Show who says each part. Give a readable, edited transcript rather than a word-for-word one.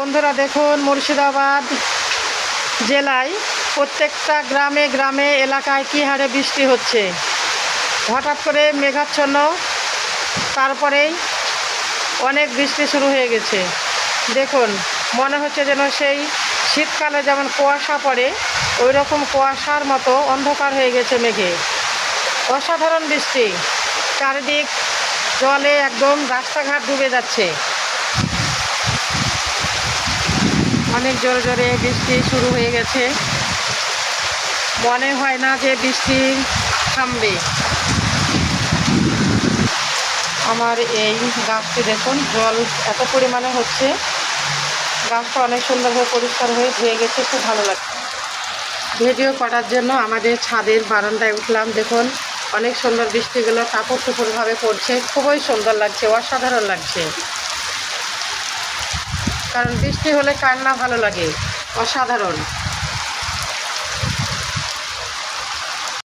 Speaker 1: বন্ধুরা দেখুন, মুর্শিদাবাদ জেলায় প্রত্যেকটা গ্রামে গ্রামে এলাকায় কী হারে বৃষ্টি হচ্ছে। হঠাৎ করে মেঘাচ্ছন্ন, তারপরেই অনেক বৃষ্টি শুরু হয়ে গেছে। দেখুন, মনে হচ্ছে যেন সেই শীতকালে যেমন কুয়াশা পড়ে ওই রকম কুয়াশার মতো অন্ধকার হয়ে গেছে মেঘে। অসাধারণ বৃষ্টি, চারিদিক জলে একদম রাস্তাঘাট ডুবে যাচ্ছে। অনেক জোরে জোরে বৃষ্টি শুরু হয়ে গেছে, মনে হয় না যে বৃষ্টি থামবে। আমার এই গাছটি দেখুন, জল এত পরিমাণে হচ্ছে, গাছটা অনেক সুন্দরভাবে পরিষ্কার হয়ে ধুয়ে গেছে, খুব ভালো লাগছে। ভিডিও করার জন্য আমাদের ছাদের বারান্দায় উঠলাম। দেখুন, অনেক সুন্দর বৃষ্টিগুলো টাপুর টুপুরভাবে পড়ছে, খুবই সুন্দর লাগছে, অসাধারণ লাগছে। কারণ বৃষ্টি হলে কার না ভালো লাগে, অসাধারণ।